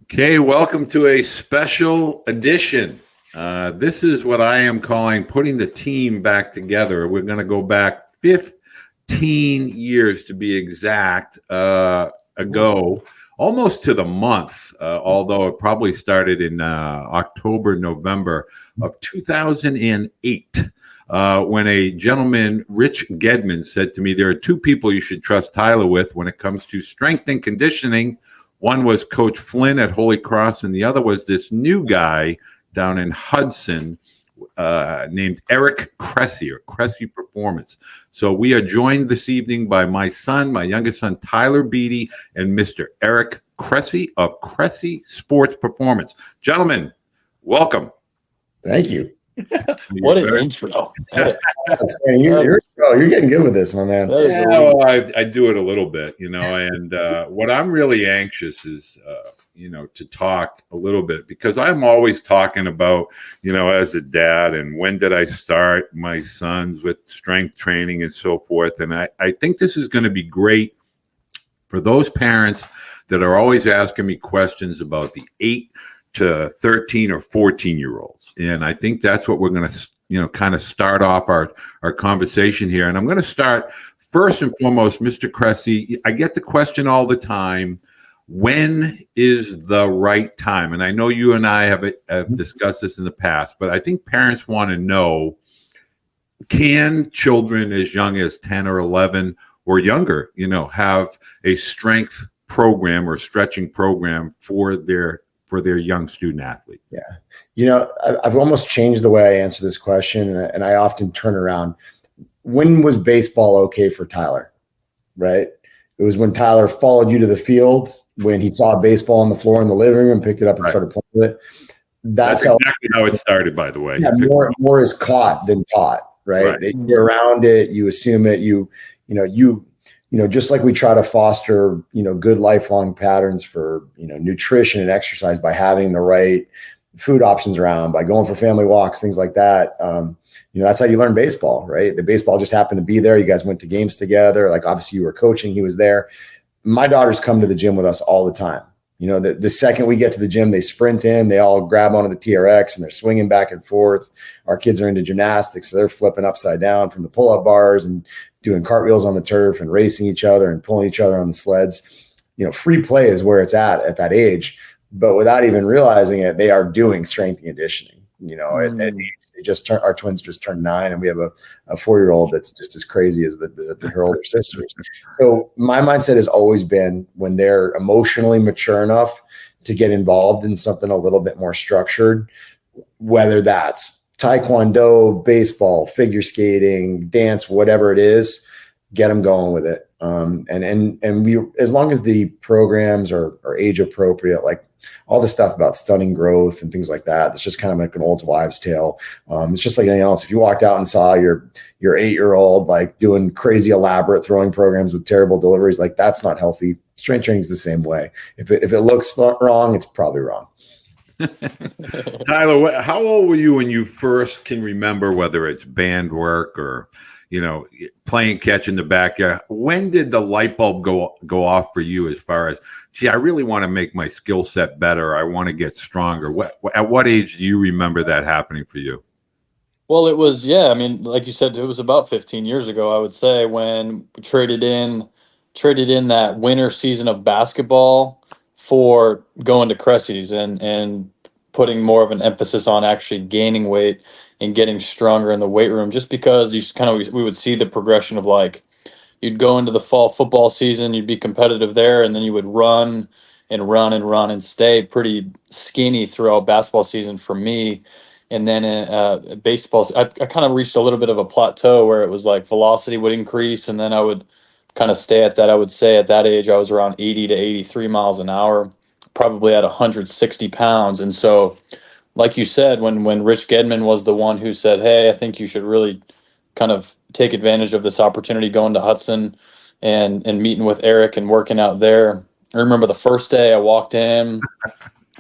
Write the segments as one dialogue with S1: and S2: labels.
S1: Okay, welcome to a special edition. This is what I am calling putting the team back together. We're going to go back 15 years to be exact ago, almost to the month, although it probably started in October, November of 2008. When a gentleman, Rich Gedman, said to me, there are two people you should trust Tyler with when it comes to strength and conditioning. One was Coach Flynn at Holy Cross, and the other was this new guy down in Hudson named Eric Cressey, or Cressey Performance. So we are joined this evening by my youngest son, Tyler Beede, and Mr. Eric Cressey of Cressey Sports Performance. Gentlemen, welcome.
S2: Thank you.
S3: What an intro.
S2: You're getting good with this, my man.
S1: Yeah, well, I do it a little bit, and what I'm really anxious is, to talk a little bit, because I'm always talking about, as a dad, and when did I start my sons with strength training and so forth. And I think this is going to be great for those parents that are always asking me questions about the 8 to 13 or 14-year-olds. And I think that's what we're going to, kind of start off our conversation here. And I'm going to start first and foremost, Mr. Cressey. I get the question all the time, when is the right time? And I know you and I have discussed this in the past, but I think parents want to know, can children as young as 10 or 11 or younger, have a strength program or stretching program for their young student athlete?
S2: Yeah. I've almost changed the way I answer this question, and I often turn around. When was baseball okay for Tyler? Right? It was when Tyler followed you to the field, when he saw baseball on the floor in the living room and picked it up and started playing with it. That's
S1: exactly how it started, by the way.
S2: Yeah, more is caught than taught, right? You're around it, you assume it, just like we try to foster, good lifelong patterns for, nutrition and exercise by having the right food options around, by going for family walks, things like that. That's how you learn baseball, right? The baseball just happened to be there. You guys went to games together. Like, obviously you were coaching, he was there. My daughters come to the gym with us all the time. The second we get to the gym, they sprint in, they all grab onto the TRX and they're swinging back and forth. Our kids are into gymnastics. So they're flipping upside down from the pull-up bars and doing cartwheels on the turf and racing each other and pulling each other on the sleds. Free play is where it's at that age, but without even realizing it, they are doing strength and conditioning. Our twins just turned 9, and we have a 4-year-old that's just as crazy as her older sisters. So my mindset has always been, when they're emotionally mature enough to get involved in something a little bit more structured, whether that's taekwondo, baseball, figure skating, dance, whatever it is, get them going with it. And we, as long as the programs are age appropriate, like all the stuff about stunning growth and things like that, it's just kind of like an old wives' tale. It's just like anything else. If you walked out and saw your 8-year-old like doing crazy elaborate throwing programs with terrible deliveries, like, that's not healthy. Strength training is the same way. If it looks wrong, it's probably wrong.
S1: Tyler, how old were you when you first can remember, whether it's band work or, playing catch in the backyard? When did the light bulb go off for you, as far as, gee, I really want to make my skill set better, I want to get stronger? At what age do you remember that happening for you?
S3: Well, it was, like you said, it was about 15 years ago, I would say, when we traded in that winter season of basketball for going to Cressey's and putting more of an emphasis on actually gaining weight and getting stronger in the weight room, just because we would see the progression of, like, you'd go into the fall football season, you'd be competitive there, and then you would run and stay pretty skinny throughout basketball season for me. And then baseball, I kind of reached a little bit of a plateau where it was like velocity would increase, and then I would kind of stay at that. I would say at that age I was around 80 to 83 miles an hour, probably at 160 pounds. And so, like you said, when Rich Gedman was the one who said, hey, I think you should really kind of take advantage of this opportunity going to Hudson and meeting with Eric and working out there. I remember the first day I walked in,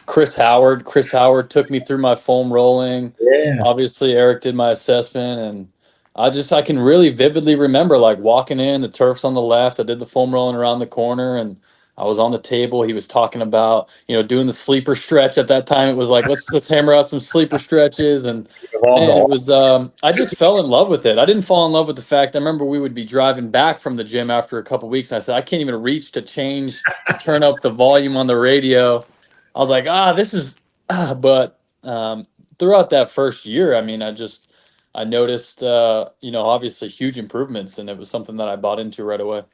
S3: Chris Howard took me through my foam rolling.
S2: Yeah.
S3: Obviously, Eric did my assessment, and I can really vividly remember, like, walking in, the turf's on the left, I did the foam rolling around the corner, and I was on the table. He was talking about, doing the sleeper stretch. At that time, it was like, let's hammer out some sleeper stretches. And man, it was, I just fell in love with it. I didn't fall in love with the fact. I remember we would be driving back from the gym after a couple weeks, and I said, I can't even reach to turn up the volume on the radio. I was like, this is, but throughout that first year, I mean, I noticed, obviously huge improvements, and it was something that I bought into right away.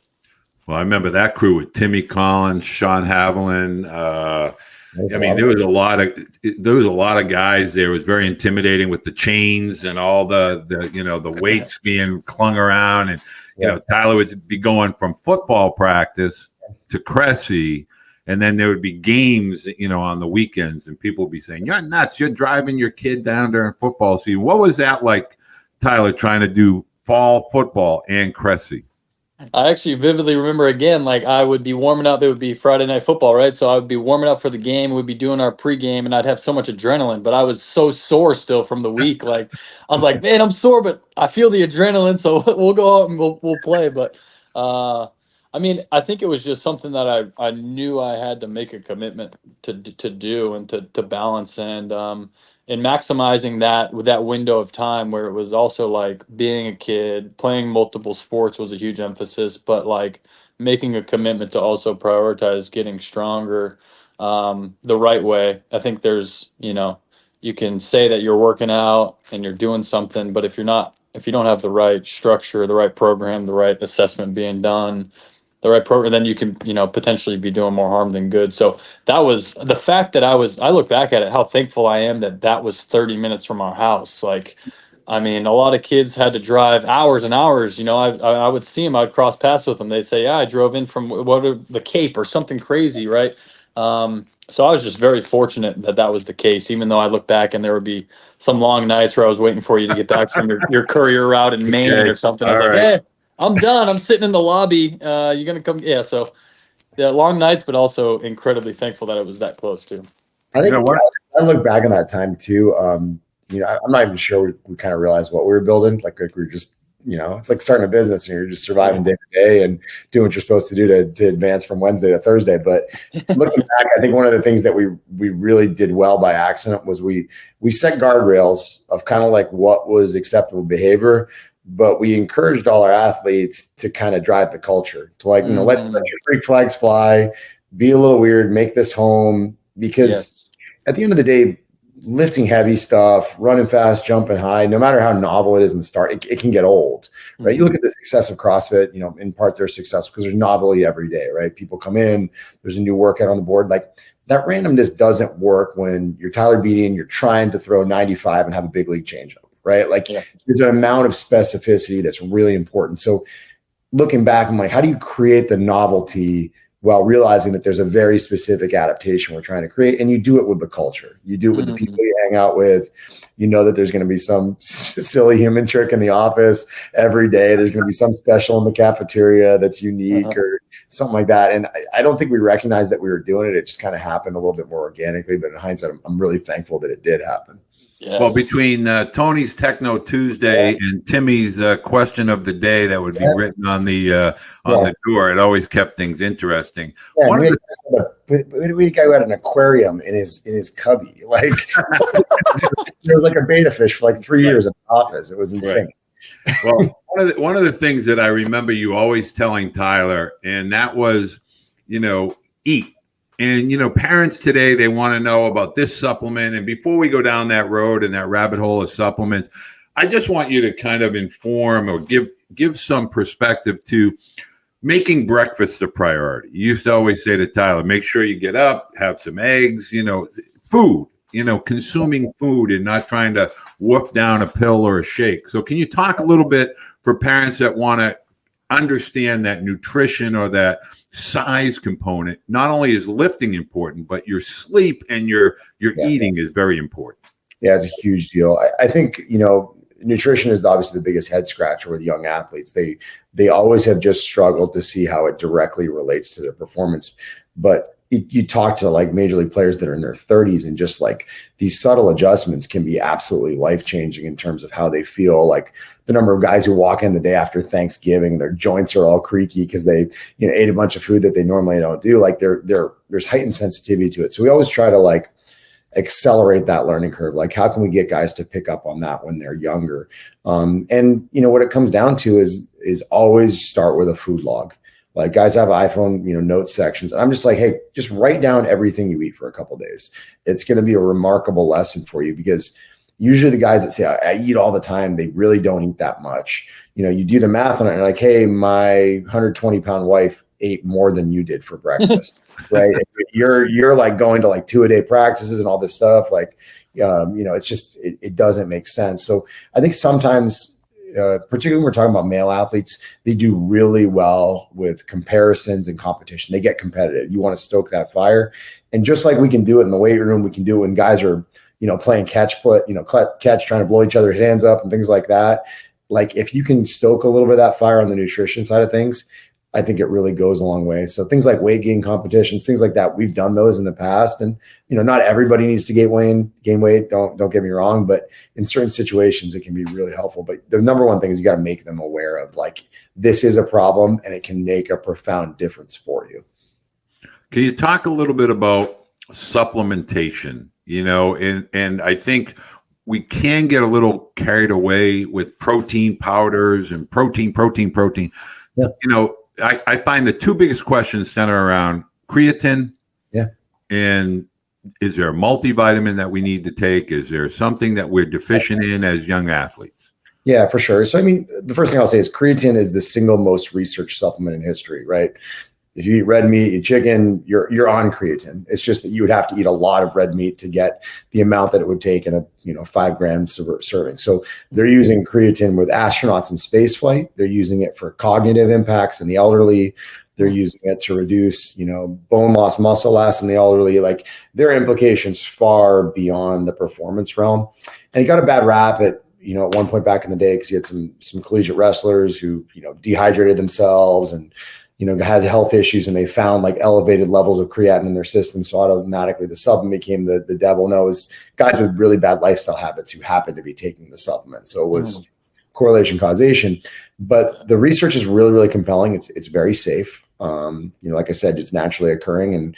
S1: Well, I remember that crew with Timmy Collins, Sean Haviland. I mean, there was a lot of guys there. It was very intimidating with the chains and all the weights being clung around. And, Tyler would be going from football practice to Cressey, and then there would be games, on the weekends, and people would be saying, "You're nuts. You're driving your kid down during football season." What was that like, Tyler, trying to do fall football and Cressey?
S3: I actually vividly remember, again, like I would be warming up. It would be Friday night football, right? So I would be warming up for the game. We'd be doing our pregame, and I'd have so much adrenaline, but I was so sore still from the week. Like I was like, man, I'm sore, but I feel the adrenaline, so we'll go out and we'll play. But I mean, I think it was just something that I knew I had to make a commitment to do and to balance, and maximizing that window of time where it was also like being a kid, playing multiple sports was a huge emphasis, but like making a commitment to also prioritize getting stronger the right way. I think there's, you can say that you're working out and you're doing something, but if you don't have the right structure, the right program, the right assessment being done, the right program, then you can, potentially be doing more harm than good. So that was the fact that I look back at it, how thankful I am that was 30 minutes from our house. Like, I mean, a lot of kids had to drive hours and hours. I would see them, I'd cross paths with them. They'd say, yeah, I drove in from the Cape or something crazy. Right. So I was just very fortunate that was the case, even though I look back and there would be some long nights where I was waiting for you to get back from your courier route in Maine or something. I was like, hey, I'm done. I'm sitting in the lobby. You gonna come? Yeah. So, long nights, but also incredibly thankful that it was that close too.
S2: I think I look back on that time too. I'm not even sure we kind of realized what we were building. Like we were just, it's like starting a business and you're just surviving day to day and doing what you're supposed to do to advance from Wednesday to Thursday. But looking back, I think one of the things that we really did well by accident was we set guardrails of kind of like what was acceptable behavior. But we encouraged all our athletes to kind of drive the culture to let your freak flags fly, be a little weird, make this home, because at the end of the day, lifting heavy stuff, running fast, jumping high, no matter how novel it is in the start, it can get old, right? You look at the success of CrossFit, in part they're successful because there's novelty every day, right? People come in, there's a new workout on the board. Like that randomness doesn't work when you're Tyler Beede and you're trying to throw 95 and have a big league changeup. Right? Like there's an amount of specificity that's really important. So looking back, I'm like, how do you create the novelty while realizing that there's a very specific adaptation we're trying to create? And you do it with the culture. You do it with the people you hang out with. You know that there's going to be some silly human trick in the office every day. There's going to be some special in the cafeteria that's unique or something like that. And I don't think we recognized that we were doing it. It just kind of happened a little bit more organically. But in hindsight, I'm really thankful that it did happen.
S3: Yes.
S1: Well, between Tony's Techno Tuesday and Timmy's question of the day that would be written on the door, it always kept things interesting.
S2: Yeah, we had a guy who had an aquarium in his cubby. Like there was like a beta fish for like 3 years in the office. It was insane.
S1: Right. Well, one of the things that I remember you always telling Tyler, and that was, eat. And, parents today, they want to know about this supplement. And before we go down that road and that rabbit hole of supplements, I just want you to kind of inform or give some perspective to making breakfast a priority. You used to always say to Tyler, make sure you get up, have some eggs, food, consuming food and not trying to wolf down a pill or a shake. So can you talk a little bit for parents that want to understand that nutrition or that size component, not only is lifting important, but your sleep and your eating is very important.
S2: Yeah, it's a huge deal. I think, nutrition is obviously the biggest head scratcher with young athletes. They always have just struggled to see how it directly relates to their performance. But, you talk to like major league players that are in their 30s, and just like these subtle adjustments can be absolutely life-changing in terms of how they feel. Like the number of guys who walk in the day after Thanksgiving, their joints are all creaky because they, ate a bunch of food that they normally don't do. Like there's heightened sensitivity to it. So we always try to like accelerate that learning curve. Like how can we get guys to pick up on that when they're younger? And what it comes down to is always start with a food log. Like guys have iPhone, notes sections. And I'm just like, hey, just write down everything you eat for a couple of days. It's going to be a remarkable lesson for you, because usually the guys that say I eat all the time, they really don't eat that much. You do the math on it and like, hey, my 120-pound wife ate more than you did for breakfast, right? You're like going to like 2-a-day practices and all this stuff. Like, it's just, it doesn't make sense. So I think sometimes, particularly when we're talking about male athletes, they do really well with comparisons and competition. They get competitive. You want to stoke that fire. And just like we can do it in the weight room, we can do it when guys are, playing catch, trying to blow each other's hands up and things like that. Like if you can stoke a little bit of that fire on the nutrition side of things, I think it really goes a long way. So things like weight gain competitions, things like that, we've done those in the past. And, not everybody needs to gain weight. Don't get me wrong, but in certain situations, it can be really helpful. But the number one thing is you got to make them aware of like, this is a problem and it can make a profound difference for you.
S1: Can you talk a little bit about supplementation? And I think we can get a little carried away with protein powders and protein. Yeah. I find the two biggest questions center around creatine.
S2: Yeah.
S1: And is there a multivitamin that we need to take? Is there something that we're deficient in as young athletes?
S2: Yeah, for sure. So, the first thing I'll say is creatine is the single most researched supplement in history, right? If you eat red meat, eat chicken, you're on creatine. It's just that you would have to eat a lot of red meat to get the amount that it would take in a 5 grams serving. So they're using creatine with astronauts in space flight. They're using it for cognitive impacts in the elderly. They're using it to reduce, bone loss, muscle loss in the elderly. Like there are implications far beyond the performance realm. And he got a bad rap at one point back in the day because he had some collegiate wrestlers who, dehydrated themselves and had health issues, and they found like elevated levels of creatine in their system. So automatically the supplement became the devil. No, it was guys with really bad lifestyle habits who happened to be taking the supplement. So it was correlation causation, but the research is really, really compelling. It's very safe. Like I said, it's naturally occurring. And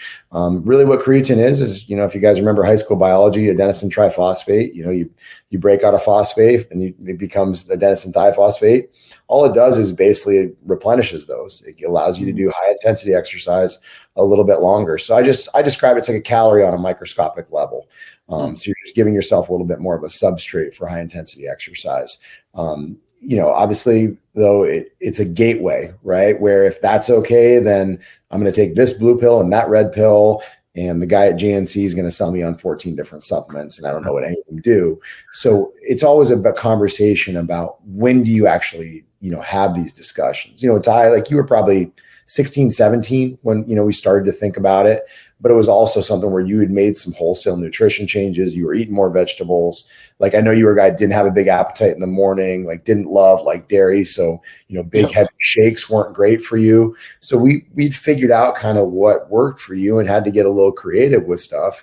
S2: really what creatine is, if you guys remember high school biology, adenosine triphosphate, you break out a phosphate and it becomes adenosine diphosphate. All it does is basically replenishes those. It allows you to do high intensity exercise a little bit longer. So I describe it's like a calorie on a microscopic level. So you're just giving yourself a little bit more of a substrate for high intensity exercise. Obviously though, it's a gateway, right? Where if that's okay, then I'm going to take this blue pill and that red pill, and the guy at GNC is going to sell me on 14 different supplements, and I don't know what any of them do. So it's always a conversation about when do you actually, have these discussions. Ty, like you were probably 16, 17 when, we started to think about it, but it was also something where you had made some wholesale nutrition changes. You were eating more vegetables. Like, I know you were a guy that didn't have a big appetite in the morning, like didn't love like dairy. So, big heavy shakes weren't great for you. So we figured out kind of what worked for you and had to get a little creative with stuff.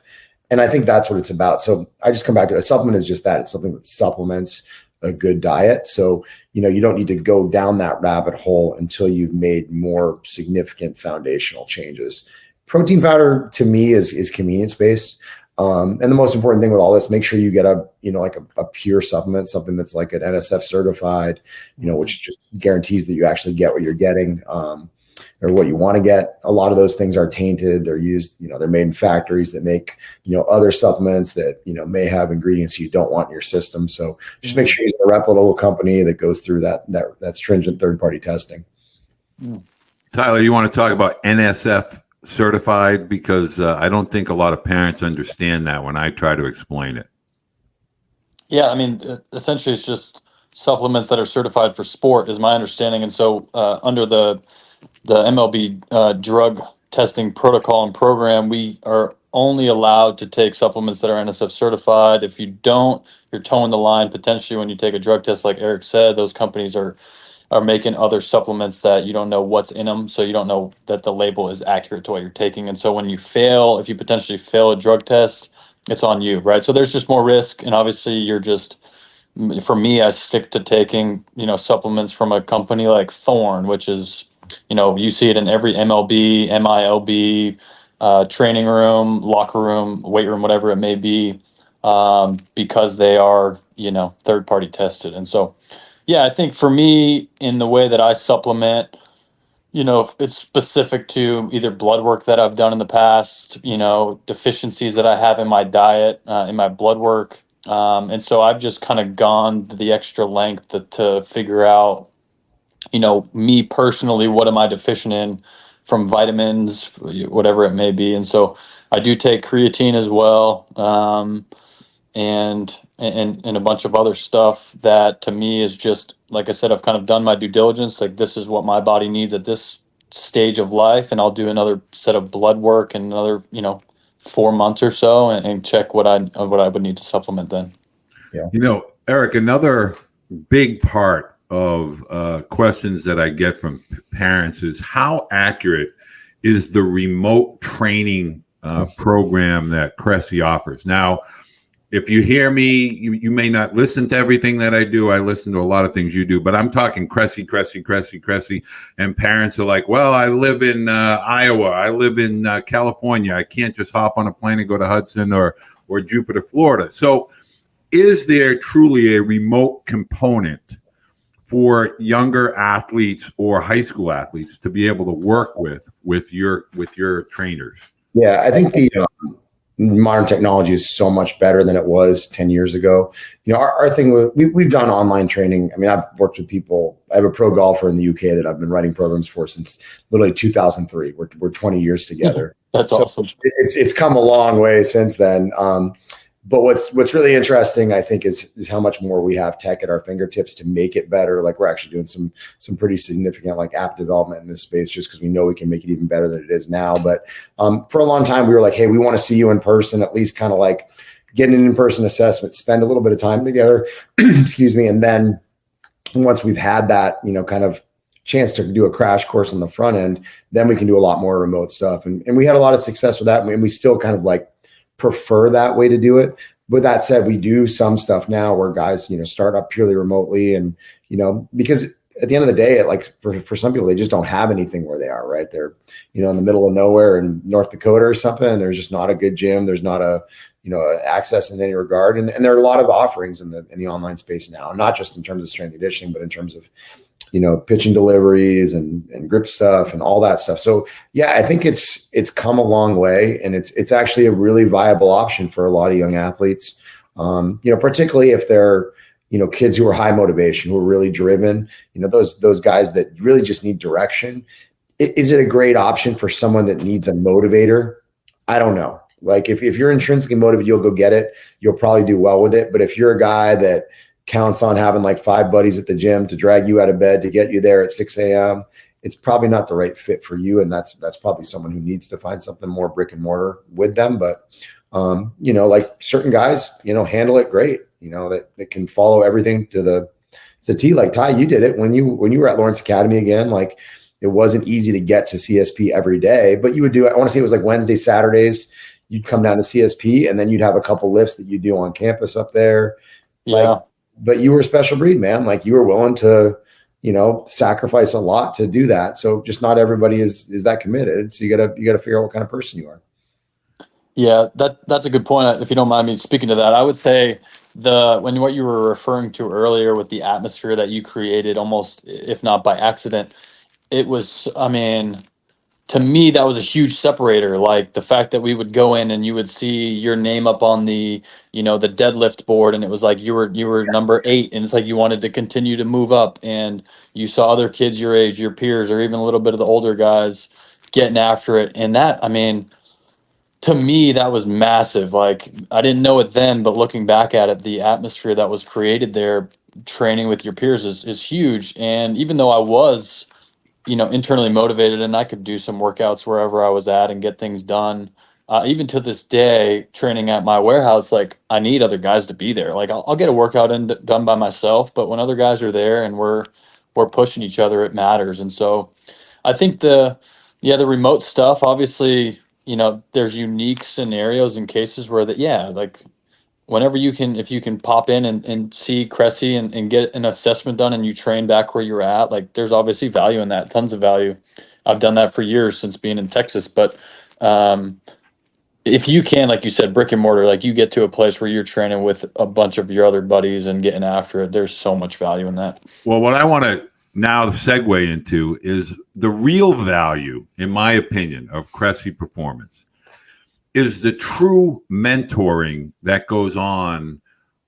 S2: And I think that's what it's about. So I just come back to a supplement is just that. It's something that supplements a good diet. So, you don't need to go down that rabbit hole until you've made more significant foundational changes. Protein powder to me is convenience based. And the most important thing with all this, make sure you get a pure supplement, something that's like an NSF certified, which just guarantees that you actually get what you're getting, or what you want to get. A lot of those things are tainted. They're used, they're made in factories that make, other supplements that, may have ingredients you don't want in your system. So just make sure you use a reputable company that goes through that stringent third-party testing.
S1: Tyler, you want to talk about NSF certified? Because I don't think a lot of parents understand that when I try to explain it.
S3: Yeah, essentially it's just supplements that are certified for sport is my understanding. And so under the MLB drug testing protocol and program, we are only allowed to take supplements that are NSF certified. If you don't, you're towing the line potentially when you take a drug test. Like Eric said, those companies are are making other supplements that you don't know what's in them, so you don't know that the label is accurate to what you're taking. And so when you fail, if you potentially fail a drug test, it's on you, right? So there's just more risk, and obviously you're just, for me, I stick to taking, supplements from a company like Thorne, which is, you see it in every MLB, MILB, training room, locker room, weight room, whatever it may be, because they are, third party tested. And so, yeah, I think for me, in the way that I supplement, if it's specific to either blood work that I've done in the past, deficiencies that I have in my diet, in my blood work. And so I've just kind of gone the extra length to figure out, me personally, what am I deficient in from vitamins, whatever it may be. And so I do take creatine as well. And a bunch of other stuff that to me is just, like I said, I've kind of done my due diligence. Like, this is what my body needs at this stage of life, and I'll do another set of blood work in another 4 months or so, and check what I would need to supplement then.
S2: Yeah.
S1: Eric, another big part of questions that I get from parents is how accurate is the remote training program that Cressey offers. Now, if you hear me, you may not listen to everything that I do. I listen to a lot of things you do, but I'm talking Cressey. And parents are like, well, I live in Iowa. I live in California. I can't just hop on a plane and go to Hudson or Jupiter, Florida. So is there truly a remote component for younger athletes or high school athletes to be able to work with your trainers?
S2: Yeah, I think the modern technology is so much better than it was 10 years ago. Our thing, we've done online training. I mean, I've worked with people. I have a pro golfer in the UK that I've been writing programs for since literally 2003. We're 20 years together.
S3: That's awesome.
S2: It's come a long way since then. But what's really interesting, I think, is how much more we have tech at our fingertips to make it better. Like, we're actually doing some pretty significant like app development in this space, just because we know we can make it even better than it is now. But for a long time, we were like, hey, we want to see you in person, at least kind of like get an in-person assessment, spend a little bit of time together, excuse me. And then once we've had that, kind of chance to do a crash course on the front end, then we can do a lot more remote stuff. And we had a lot of success with that. And we still kind of like prefer that way to do it. With that said, we do some stuff now where guys, start up purely remotely, and, because at the end of the day, like for some people, they just don't have anything where they are, right? They're, in the middle of nowhere in North Dakota or something, and there's just not a good gym. There's not access in any regard. And there are a lot of offerings in the online space now, not just in terms of strength and conditioning, but in terms of, pitching deliveries and grip stuff and all that stuff. So yeah, I think it's come a long way, and it's actually a really viable option for a lot of young athletes. Particularly if they're, kids who are high motivation, who are really driven, those guys that really just need direction. Is it a great option for someone that needs a motivator? I don't know. Like, if you're intrinsically motivated, you'll go get it. You'll probably do well with it. But if you're a guy that counts on having like 5 buddies at the gym to drag you out of bed to get you there at 6 a.m., it's probably not the right fit for you. And that's probably someone who needs to find something more brick and mortar with them. But, like certain guys, handle it great, that can follow everything to the T. Like, Ty, you did it when you were at Lawrence Academy again. Like, it wasn't easy to get to CSP every day, but you would do, I want to say it was like Wednesday, Saturdays, you'd come down to CSP, and then you'd have a couple lifts that you do on campus up there.
S3: Yeah.
S2: But you were a special breed, man. Like, you were willing to, sacrifice a lot to do that. So just not everybody is that committed. So you gotta figure out what kind of person you are.
S3: Yeah, that's a good point. If you don't mind me speaking to that, I would say what you were referring to earlier with the atmosphere that you created, almost if not by accident, it was, I mean, to me, that was a huge separator. Like, the fact that we would go in and you would see your name up on the, the deadlift board, and it was like you were number 8, and it's like you wanted to continue to move up, and you saw other kids your age, your peers, or even a little bit of the older guys getting after it. And that, I mean, to me, that was massive. Like, I didn't know it then, but looking back at it, the atmosphere that was created there, training with your peers is huge. And even though I was, internally motivated, and I could do some workouts wherever I was at and get things done. Even to this day, training at my warehouse, like, I need other guys to be there. Like, I'll get a workout done by myself, but when other guys are there and we're we're pushing each other, it matters. And so I think the remote stuff, obviously, there's unique scenarios and cases where like whenever if you can pop in and see Cressey and get an assessment done and you train back where you're at, like there's obviously value in that, tons of value. I've done that for years since being in Texas, but if you can, like you said, brick and mortar, like you get to a place where you're training with a bunch of your other buddies and getting after it, there's so much value in that.
S1: Well, what I want to now segue into is the real value, in my opinion, of Cressey Performance is the true mentoring that goes on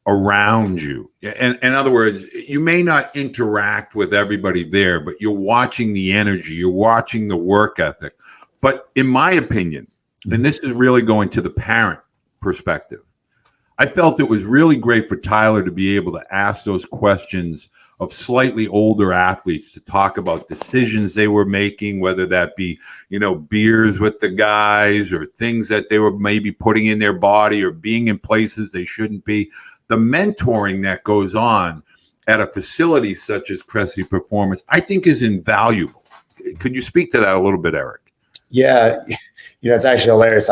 S1: around you. And in other words, you may not interact with everybody there, but you're watching the energy, you're watching the work ethic. But in my opinion, and this is really going to the parent perspective, I felt it was really great for Tyler to be able to ask those questions of slightly older athletes to talk about decisions they were making, whether that be, beers with the guys or things that they were maybe putting in their body or being in places they shouldn't be. The mentoring that goes on at a facility such as Cressey Performance, I think is invaluable. Could you speak to that a little bit, Eric?
S2: Yeah. It's actually hilarious.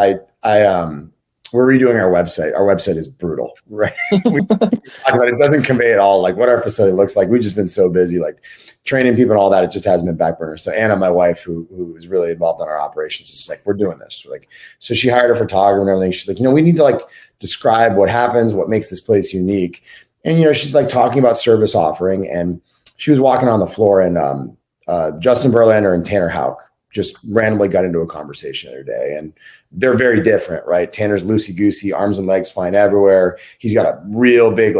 S2: We're redoing our website. Our website is brutal, right? It doesn't convey at all like what our facility looks like. We've just been so busy, like training people and all that. It just hasn't been back burner. So Anna, my wife, who is really involved in our operations, is like, we're doing this. So she hired a photographer and everything. She's like, we need to like describe what happens, what makes this place unique. And, she's like talking about service offering. And she was walking on the floor and Justin Verlander and Tanner Houck just randomly got into a conversation the other day, and they're very different, right? Tanner's loosey-goosey, arms and legs flying everywhere. He's got a real big,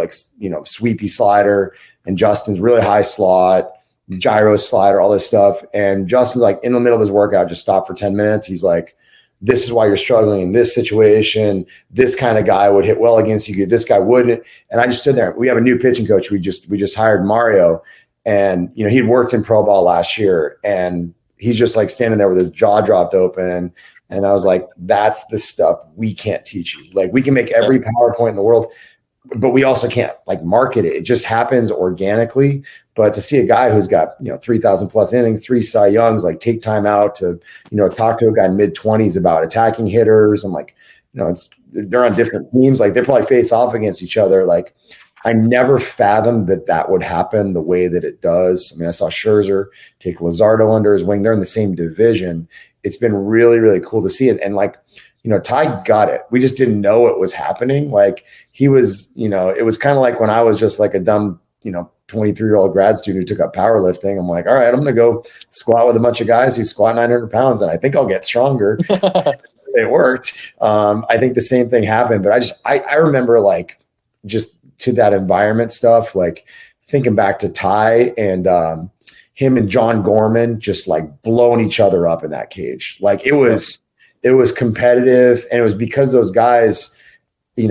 S2: sweepy slider, and Justin's really high slot, gyro slider, all this stuff. And Justin's like in the middle of his workout, just stopped for 10 minutes. He's like, this is why you're struggling in this situation. This kind of guy would hit well against you. This guy wouldn't. And I just stood there. We have a new pitching coach. We just hired Mario, and, he'd worked in pro ball last year, and he's just like standing there with his jaw dropped open. And I was like, that's the stuff we can't teach you. Like, we can make every PowerPoint in the world, but we also can't like market it. It just happens organically. But to see a guy who's got, 3,000 plus innings, 3 Cy Youngs, like take time out to, talk to a guy mid-20s about attacking hitters. I'm like, they're on different teams. Like, they probably face off against each other. Like, I never fathomed that would happen the way that it does. I mean, I saw Scherzer take Luzardo under his wing. They're in the same division. It's been really, really cool to see it. And like, Ty got it. We just didn't know it was happening. Like, he was, it was kind of like when I was just like a dumb, 23-year-old grad student who took up powerlifting. I'm like, all right, I'm going to go squat with a bunch of guys who squat 900 pounds, and I think I'll get stronger. It worked. I think the same thing happened, but I remember like just to that environment stuff, like thinking back to Ty and him and John Gorman just like blowing each other up in that cage. Like it was competitive, and it was because those guys, A,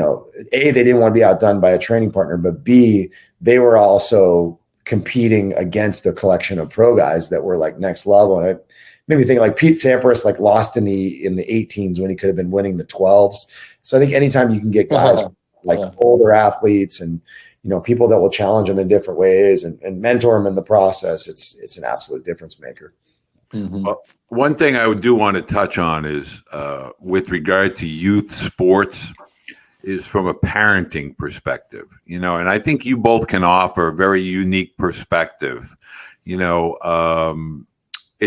S2: they didn't want to be outdone by a training partner, but B, they were also competing against a collection of pro guys that were like next level. And it made me think like Pete Sampras like lost in the 18s when he could have been winning the 12s. So I think anytime you can get guys older athletes and, people that will challenge them in different ways and mentor them in the process, it's an absolute difference maker.
S3: Mm-hmm.
S1: Well, one thing I do want to touch on is with regard to youth sports is from a parenting perspective, and I think you both can offer a very unique perspective. It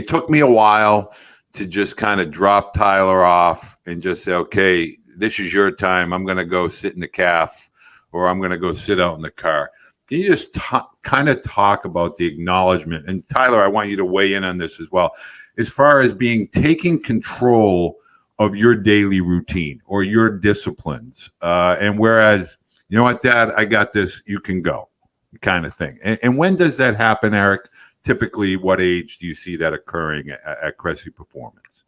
S1: took me a while to just kind of drop Tyler off and just say, okay, this is your time. I'm going to go sit in the calf, or I'm going to go sit out in the car. Can you just kind of talk about the acknowledgement? And Tyler, I want you to weigh in on this as well, as far as taking control of your daily routine or your disciplines. And whereas, you know what, Dad, I got this, you can go, kind of thing. And when does that happen, Eric? Typically, what age do you see that occurring at Cressey Performance?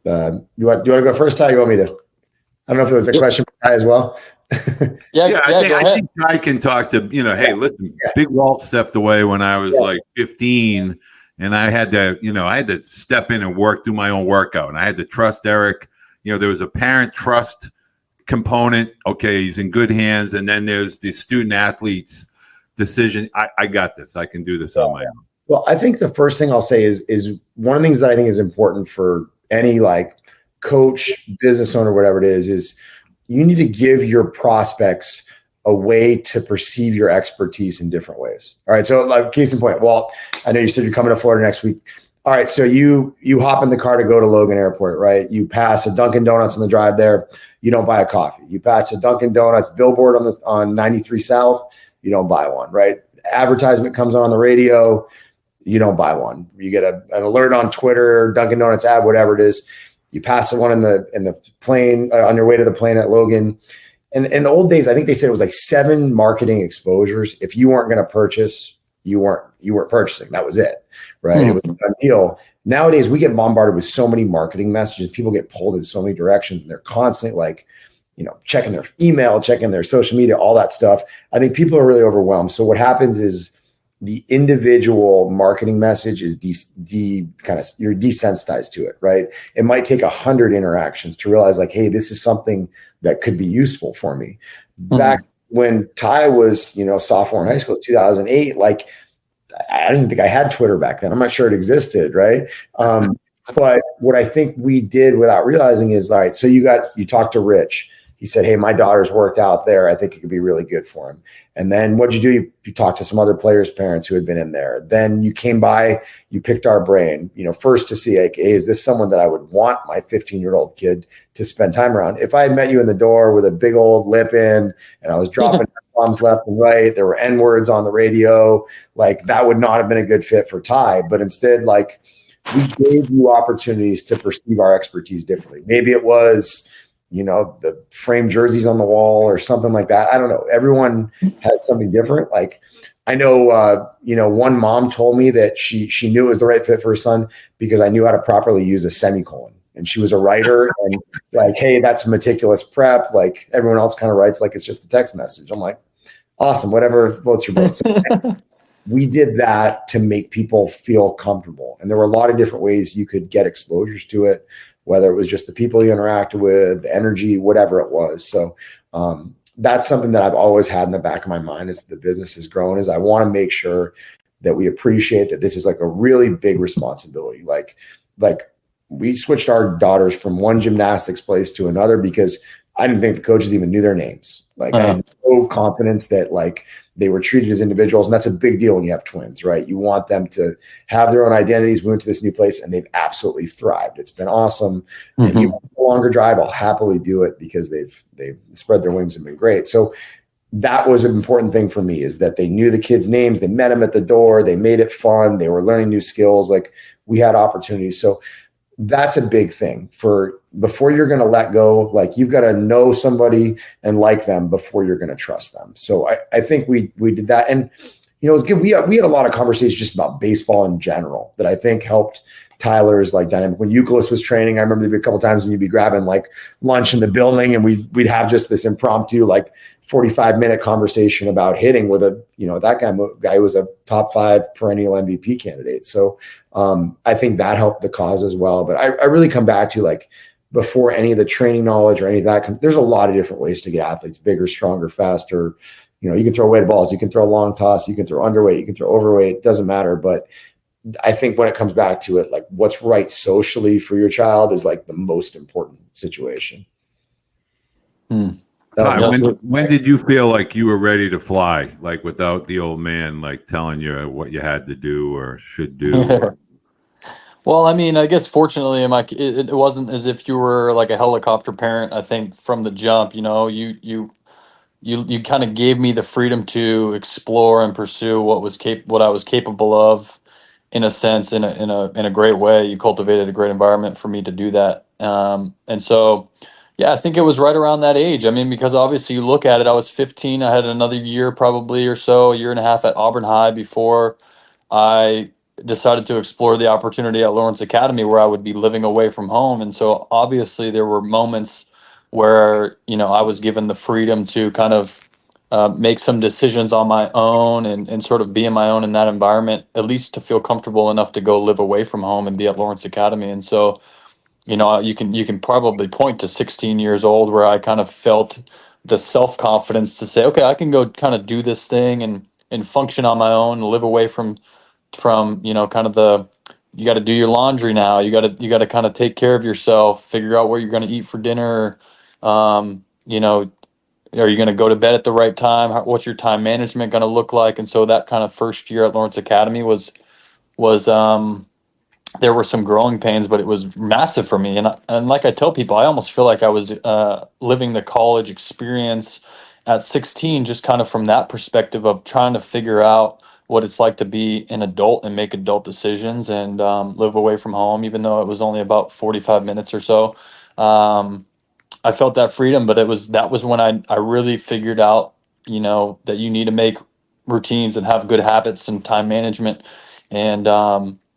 S2: You want to go first, Ty? You want me to? I don't know if there was a question for Ty as well.
S1: I think Ty can talk to, hey, listen, Big Walt stepped away when I was like 15, and I had to step in and do my own workout, and I had to trust Eric. There was a parent trust component. Okay, he's in good hands. And then there's the student athletes decision. I got this. I can do this on my own.
S2: Well, I think the first thing I'll say is one of the things that I think is important for any like coach, business owner, whatever it is you need to give your prospects a way to perceive your expertise in different ways. All right. So like case in point, Walt, I know you said you're coming to Florida next week. All right. So you hop in the car to go to Logan Airport, right? You pass a Dunkin' Donuts on the drive there. You don't buy a coffee. You pass a Dunkin' Donuts billboard on 93 South. You don't buy one, right? Advertisement comes on the radio. You don't buy one. You get an alert on Twitter, Dunkin' Donuts ad, whatever it is. You pass the one in the plane on your way to the plane at Logan. And in the old days, I think they said it was like 7 marketing exposures. If you weren't going to purchase, you weren't purchasing. That was it, right? It was a done deal. Nowadays, we get bombarded with so many marketing messages. People get pulled in so many directions, and they're constantly like, checking their email, checking their social media, all that stuff. I think people are really overwhelmed. So what happens is the individual marketing message is you're desensitized to it, right? It might take 100 interactions to realize like, hey, this is something that could be useful for me. Back when Ty was, sophomore in high school, 2008, like I didn't think I had Twitter back then. I'm not sure it existed, right? But what I think we did without realizing is, all right, so you talked to Rich. He said, hey, my daughter's worked out there. I think it could be really good for him. And then what'd you do? You talked to some other players' parents who had been in there. Then you came by, you picked our brain, first to see, like, hey, is this someone that I would want my 15-year-old kid to spend time around? If I had met you in the door with a big old lip in and I was dropping bombs left and right, there were N-words on the radio, like that would not have been a good fit for Ty. But instead, like, we gave you opportunities to perceive our expertise differently. Maybe it was, the framed jerseys on the wall or something like that. I don't know. Everyone had something different. Like I know, one mom told me that she knew it was the right fit for her son because I knew how to properly use a semicolon. And she was a writer and like, hey, that's meticulous prep. Like everyone else kind of writes like it's just a text message. I'm like, awesome, whatever votes your vote. So we did that to make people feel comfortable. And there were a lot of different ways you could get exposures to it, whether it was just the people you interacted with, the energy, whatever it was. So that's something that I've always had in the back of my mind as the business has grown, is I want to make sure that we appreciate that this is like a really big responsibility. Like we switched our daughters from one gymnastics place to another because I didn't think the coaches even knew their names. Like I had no confidence that like they were treated as individuals. And that's a big deal when you have twins, right? You want them to have their own identities, move to this new place, and they've absolutely thrived. It's been awesome. And even if no longer drive, I'll happily do it because they've spread their wings and been great. So that was an important thing for me, is that they knew the kids' names. They met them at the door. They made it fun. They were learning new skills. Like we had opportunities. So that's a big thing for before you're going to let go. Like you've got to know somebody and like them before you're going to trust them. So I think we did that. And, it was good. We had a lot of conversations just about baseball in general that I think helped Tyler's like dynamic. When Euclid was training, I remember there'd be a couple times when you'd be grabbing like lunch in the building and we'd have just this impromptu, like 45-minute conversation about hitting with that guy was a top 5 perennial MVP candidate. So I think that helped the cause as well. But I really come back to like before any of the training knowledge or any of that, there's a lot of different ways to get athletes bigger, stronger, faster. You can throw weighted balls, you can throw a long toss, you can throw underweight, you can throw overweight, it doesn't matter. But I think when it comes back to it, like what's right socially for your child is like the most important situation.
S1: When did you feel like you were ready to fly, like without the old man like telling you what you had to do or should do?
S3: Well, I mean, I guess fortunately, it wasn't as if you were like a helicopter parent. I think from the jump, you kind of gave me the freedom to explore and pursue what I was capable of, in a sense, in a great way. You cultivated a great environment for me to do that, and so. Yeah, I think it was right around that age. I mean, because obviously you look at it, I was 15. I had another year probably or so, a year and a half at Auburn High before I decided to explore the opportunity at Lawrence Academy where I would be living away from home. And so obviously there were moments where, I was given the freedom to kind of make some decisions on my own and sort of be in my own in that environment, at least to feel comfortable enough to go live away from home and be at Lawrence Academy. And so you can probably point to 16 years old where I kind of felt the self-confidence to say, okay, I can go kind of do this thing and function on my own, live away from from, kind of you got to do your laundry now. You got to kind of take care of yourself, figure out what you're going to eat for dinner. Are you going to go to bed at the right time? What's your time management going to look like? And so that kind of first year at Lawrence Academy was there were some growing pains, but it was massive for me. And like I tell people, I almost feel like I was living the college experience at 16, just kind of from that perspective of trying to figure out what it's like to be an adult and make adult decisions and live away from home, even though it was only about 45 minutes or so. I felt that freedom, but that was when I really figured out, that you need to make routines and have good habits and time management. And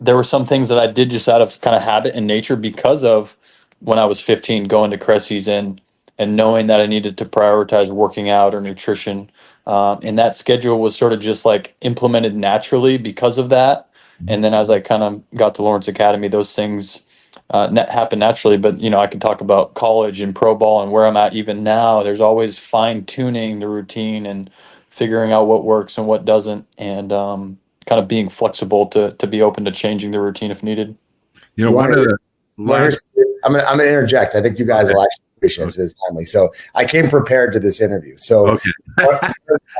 S3: there were some things that I did just out of kind of habit and nature because of when I was 15 going to Cressey's and knowing that I needed to prioritize working out or nutrition. And that schedule was sort of just like implemented naturally because of that. And then as I kind of got to Lawrence Academy, those things happen naturally. But, I can talk about college and pro ball and where I'm at even now. There's always fine tuning the routine and figuring out what works and what doesn't, and kind of being flexible to be open to changing the routine if needed.
S1: One of the last.
S2: I'm gonna interject. I think you guys will actually appreciate this timely. So I came prepared to this interview. So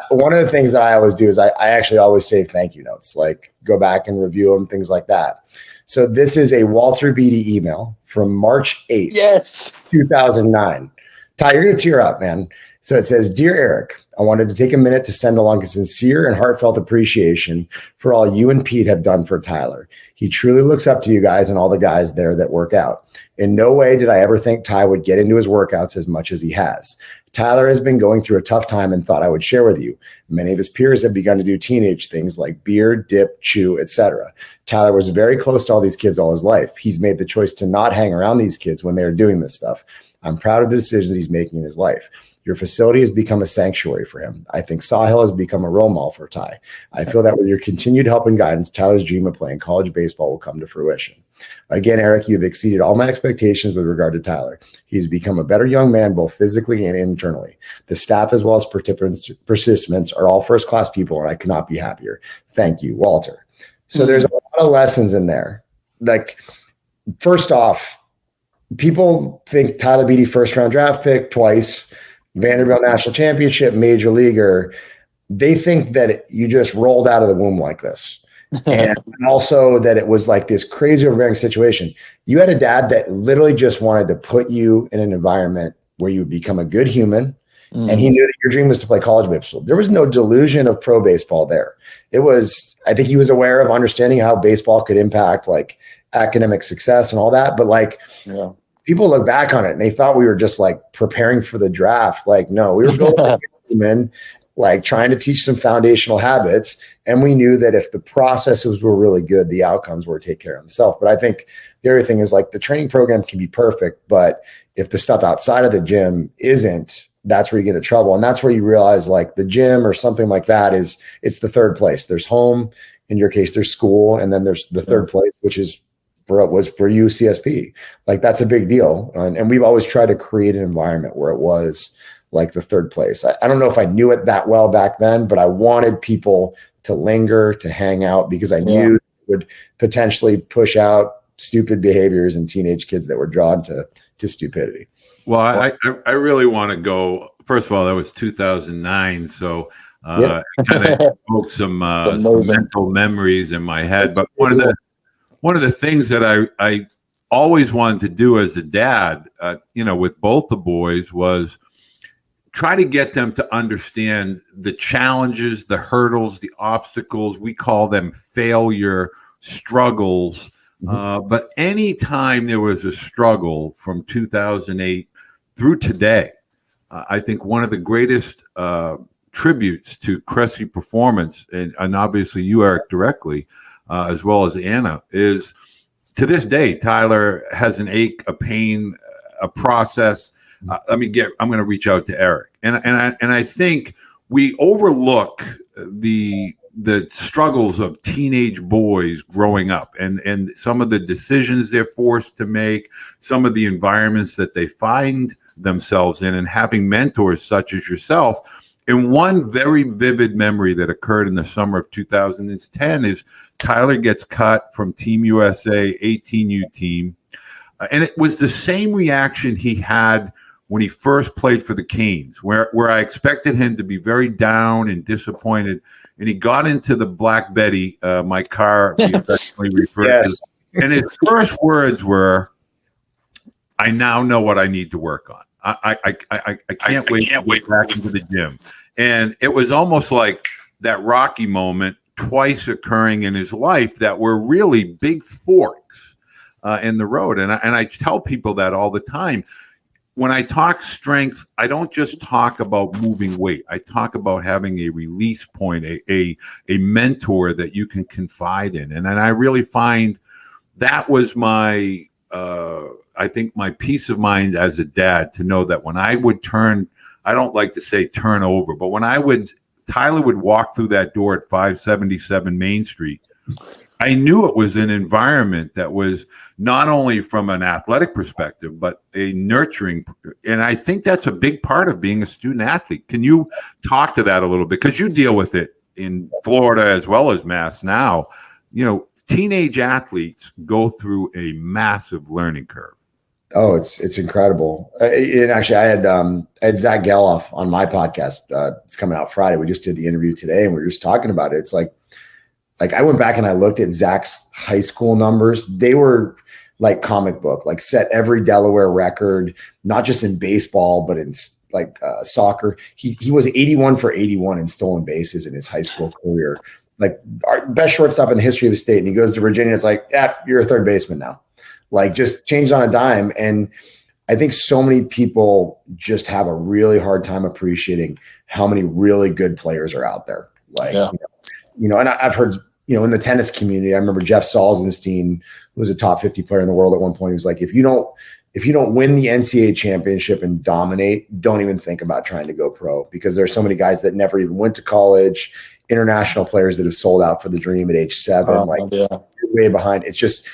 S2: one of the things that I always do is I actually always save thank you notes, like go back and review them, things like that. So this is a Walter Beede email from March 8th, 2009. Ty, you're going to tear up, man. So it says, Dear Eric, I wanted to take a minute to send along a sincere and heartfelt appreciation for all you and Pete have done for Tyler. He truly looks up to you guys and all the guys there that work out. In no way did I ever think Ty would get into his workouts as much as he has. Tyler has been going through a tough time and thought I would share with you. Many of his peers have begun to do teenage things like beer, dip, chew, etc. Tyler was very close to all these kids all his life. He's made the choice to not hang around these kids when they're doing this stuff. I'm proud of the decisions he's making in his life. Your facility has become a sanctuary for him. I think Sawhill has become a role model for Ty. I feel that with your continued help and guidance, Tyler's dream of playing college baseball will come to fruition. Again, Eric, you've exceeded all my expectations with regard to Tyler. He's become a better young man, both physically and internally. The staff, as well as participants, are all first-class people, and I could not be happier. Thank you, Walter. So there's a lot of lessons in there. Like, first off, people think Tyler Beede, first-round draft pick twice, Vanderbilt national championship, major leaguer. They think that you just rolled out of the womb like this. And also that it was like this crazy overbearing situation. You had a dad that literally just wanted to put you in an environment where you would become a good human. And he knew that your dream was to play college baseball. There was no delusion of pro baseball there. It was, I think he was aware of understanding how baseball could impact like academic success and all that. But like, people look back on it and they thought we were just like preparing for the draft. Like, no, we were building a human, like trying to teach some foundational habits. And we knew that if the processes were really good, the outcomes were to take care of themselves. But I think the other thing is like the training program can be perfect, but if the stuff outside of the gym isn't, that's where you get into trouble. And that's where you realize like the gym or something like that it's the third place. There's home, in your case, there's school, and then there's the third place, which is for you, CSP. Like that's a big deal. And we've always tried to create an environment where it was like the third place. I don't know if I knew it that well back then, but I wanted people to linger, to hang out, because I knew it would potentially push out stupid behaviors in teenage kids that were drawn to stupidity.
S1: Well, I really want to go. First of all, that was 2009. So it kind of evoked some mental memories in my head. But one of the things that I always wanted to do as a dad, with both the boys, was try to get them to understand the challenges, the hurdles, the obstacles. We call them failure, struggles. But anytime there was a struggle from 2008 through today, I think one of the greatest tributes to Cressey Performance, and obviously you, Eric, directly, as well as Anna, is to this day, Tyler has an ache, a pain, a process. I'm going to reach out to Eric. And I think we overlook the struggles of teenage boys growing up and some of the decisions they're forced to make, some of the environments that they find themselves in, and having mentors such as yourself And one very vivid memory that occurred in the summer of 2010 is Tyler gets cut from Team USA 18U team. And it was the same reaction he had when he first played for the Canes, where I expected him to be very down and disappointed. And he got into the Black Betty, my car, we affectionately referred to. And his first words were, "I now know what I need to work on. I can't wait to get back into the gym." And it was almost like that Rocky moment twice occurring in his life that were really big forks in the road. And I tell people that all the time. When I talk strength, I don't just talk about moving weight. I talk about having a release point, a mentor that you can confide in. And I really find that was my, I think, my peace of mind as a dad, to know that when I would turn, I don't like to say turn over, but when Tyler would walk through that door at 577 Main Street, I knew it was an environment that was not only from an athletic perspective, but a nurturing. And I think that's a big part of being a student athlete. Can you talk to that a little bit? Because you deal with it in Florida as well as Mass now. You know, teenage athletes go through a massive learning curve.
S2: Oh, it's incredible. And actually, I had Zach Geloff on my podcast. It's coming out Friday. We just did the interview today, and we were just talking about it. It's like I went back and I looked at Zach's high school numbers. They were like comic book, like set every Delaware record, not just in baseball, but in soccer. He was 81 for 81 in stolen bases in his high school career. Like our best shortstop in the history of the state. And he goes to Virginia. It's like, yeah, you're a third baseman now. Like just changed on a dime. And I think so many people just have a really hard time appreciating how many really good players are out there. Like, yeah. And I've heard, in the tennis community, I remember Jeff Salzenstein, who was a top 50 player in the world at one point. He was like, if you don't win the NCAA championship and dominate, don't even think about trying to go pro, because there's so many guys that never even went to college, international players that have sold out for the dream at age 7, way behind. It's just,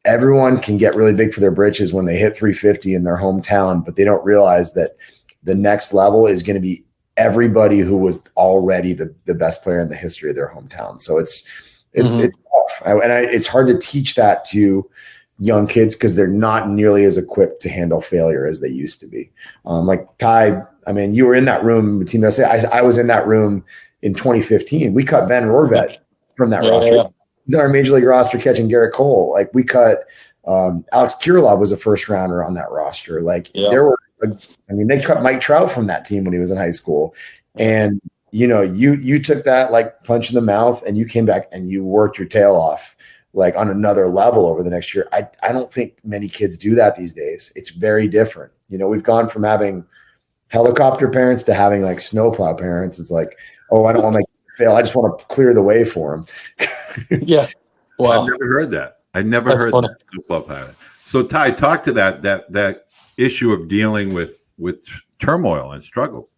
S2: everyone can get really big for their britches when they hit 350 in their hometown, but they don't realize that the next level is going to be everybody who was already the best player in the history of their hometown. So it's tough. It's hard to teach that to young kids because they're not nearly as equipped to handle failure as they used to be. Like Ty, I mean, you were in that room with Team USA. I was in that room in 2015. We cut Ben Rorvet from that roster. Yeah. He's on our major league roster catching Garrett Cole. Like we cut Alex Kirilov was a first rounder on that roster. Like they cut Mike Trout from that team when he was in high school. And you took that like punch in the mouth and you came back and you worked your tail off like on another level over the next year. I don't think many kids do that these days. It's very different. We've gone from having helicopter parents to having like snowplow parents. It's like, oh, I don't want to make you fail. I just want to clear the way for them.
S3: Yeah. Wow.
S1: I've never heard that. I never heard that snowplow parent. So Ty, talk to that issue of dealing with turmoil and struggle.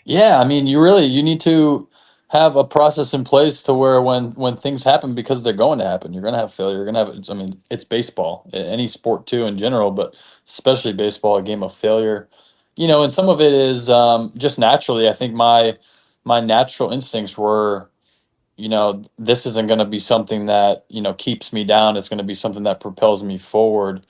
S1: Yeah,
S3: I mean, you need to have a process in place to where when things happen, because they're going to happen, you're going to have failure. You're going to have, I mean, it's baseball, any sport too in general, but especially baseball, a game of failure. And some of it is just naturally. I think my natural instincts were, this isn't going to be something that, keeps me down. It's going to be something that propels me forward.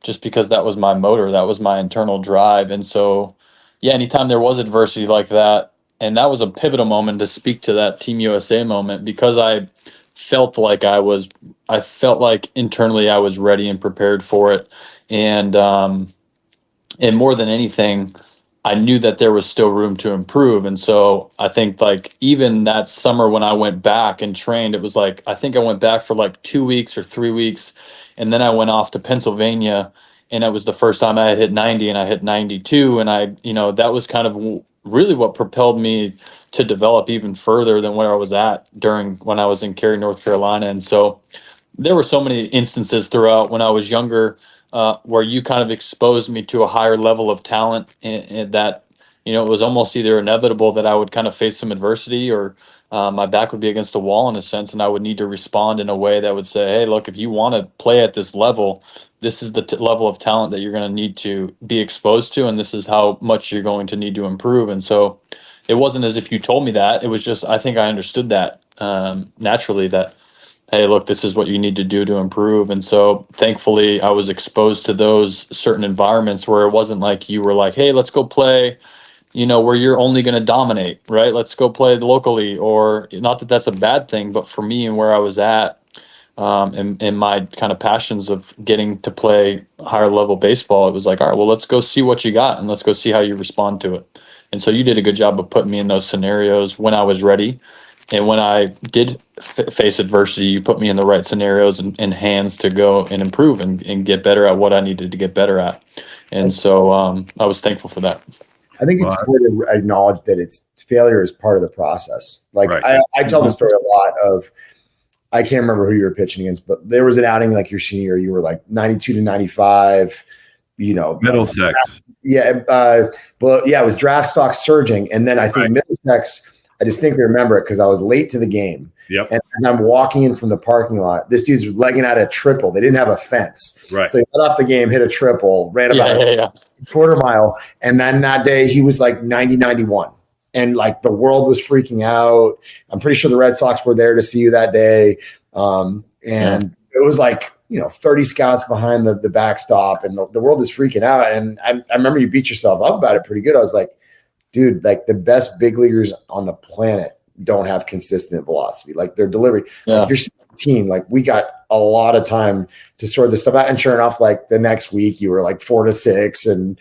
S3: Just because that was my motor, that was my internal drive. And so, yeah, anytime there was adversity like that, and that was a pivotal moment to speak to that Team USA moment, because I felt like internally I was ready and prepared for it. And more than anything, I knew that there was still room to improve. And so I think like even that summer when I went back and trained, it was like, I think I went back for like 2 weeks or 3 weeks. And then I went off to Pennsylvania, and it was the first time I had hit 90, and I hit 92. And that was kind of really what propelled me to develop even further than where I was at when I was in Cary, North Carolina. And so there were so many instances throughout when I was younger where you kind of exposed me to a higher level of talent, and that, it was almost either inevitable that I would kind of face some adversity, or my back would be against the wall in a sense, and I would need to respond in a way that would say, hey, look, if you want to play at this level, this is the level of talent that you're going to need to be exposed to, and this is how much you're going to need to improve. And so it wasn't as if you told me that. It was just, I think I understood that naturally, that, hey, look, this is what you need to do to improve. And so thankfully I was exposed to those certain environments where it wasn't like you were like, hey, let's go play, where you're only going to dominate, right? Let's go play locally. Or not that that's a bad thing, but for me and where I was at, and my kind of passions of getting to play higher level baseball, it was like, all right, well, let's go see what you got and let's go see how you respond to it. And so you did a good job of putting me in those scenarios when I was ready. And when I did face adversity, you put me in the right scenarios and hands to go and improve and get better at what I needed to get better at. And so I was thankful for that.
S2: I think it's important to acknowledge that failure is part of the process. Like I tell the story a lot of, I can't remember who you were pitching against, but there was an outing like your senior year, you were like 92 to 95,
S1: Middlesex.
S2: It was draft stock surging. And then I think Middlesex, I distinctly remember it because I was late to the game.
S1: Yep.
S2: And as I'm walking in from the parking lot, this dude's legging out a triple. They didn't have a fence.
S1: Right.
S2: So he got off the game, hit a triple, ran about a quarter mile. And then that day he was like 90-91. And like the world was freaking out. I'm pretty sure the Red Sox were there to see you that day. It was like, 30 scouts behind the backstop, and the world is freaking out. And I remember you beat yourself up about it pretty good. I was like, dude, like the best big leaguers on the planet don't have consistent velocity. Like their delivery, like you're 17, like we got a lot of time to sort this stuff out. And sure enough, like the next week you were like 4-6 and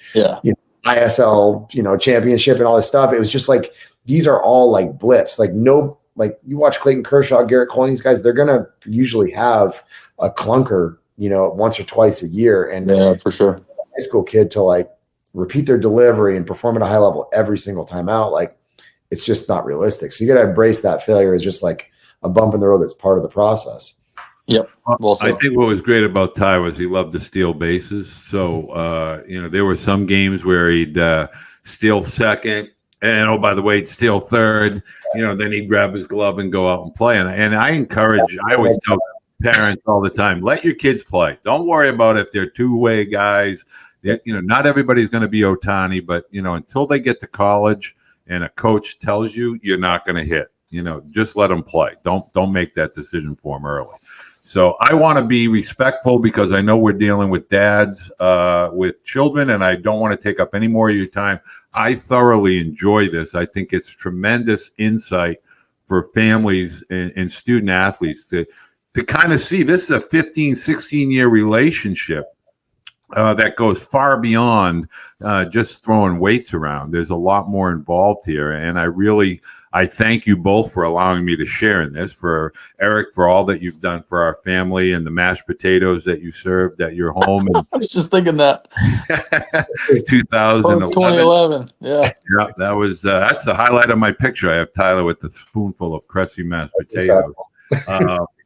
S2: ISL, championship and all this stuff. It was just like, these are all like blips. Like you watch Clayton Kershaw, Garrett Cole, these guys, they're going to usually have a clunker, once or twice a year. And
S3: for sure,
S2: high school kid to like repeat their delivery and perform at a high level every single time out, like it's just not realistic. So you got to embrace that failure as just like a bump in the road that's part of the process.
S3: Yep. Well,
S1: I think what was great about Ty was he loved to steal bases. So, there were some games where he'd steal second and, oh, by the way, he'd steal third, then he'd grab his glove and go out and play. And I always tell parents all the time, let your kids play. Don't worry about if they're two-way guys. Not everybody's going to be Ohtani, but, until they get to college and a coach tells you you're not going to hit, just let them play. Don't make that decision for them early. So I want to be respectful because I know we're dealing with dads with children, and I don't want to take up any more of your time. I thoroughly enjoy this. I think it's tremendous insight for families and student athletes to kind of see this is a 15, 16-year relationship that goes far beyond just throwing weights around. There's a lot more involved here, and I thank you both for allowing me to share in this. For Eric, for all that you've done for our family and the mashed potatoes that you served at your home.
S3: I was just thinking that.
S1: 2011.
S3: Yeah,
S1: that was that's the highlight of my picture. I have Tyler with the spoonful of Cressey mashed potatoes.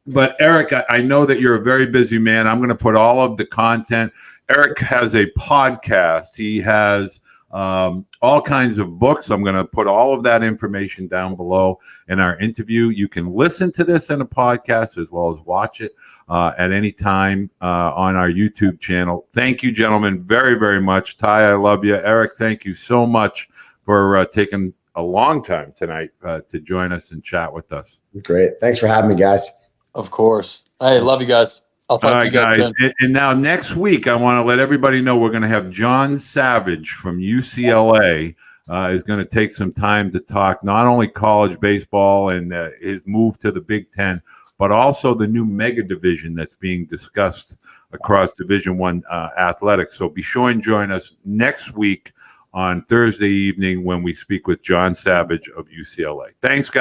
S1: But Eric, I know that you're a very busy man. I'm going to put all of the content. Eric has a podcast. He has all kinds of books. I'm going to put all of that information down below in our interview. You can listen to this in a podcast as well as watch it at any time on our YouTube channel. Thank you, gentlemen, very, very much. Ty, I love you. Eric, thank you so much for taking a long time tonight to join us and chat with us.
S2: Great. Thanks for having me, guys.
S3: Of course. Hey, love you guys. I'll talk to you guys soon.
S1: And now next week, I want to let everybody know we're going to have John Savage from UCLA is going to take some time to talk not only college baseball and his move to the Big Ten, but also the new mega division that's being discussed across Division I athletics. So be sure and join us next week on Thursday evening when we speak with John Savage of UCLA. Thanks, guys.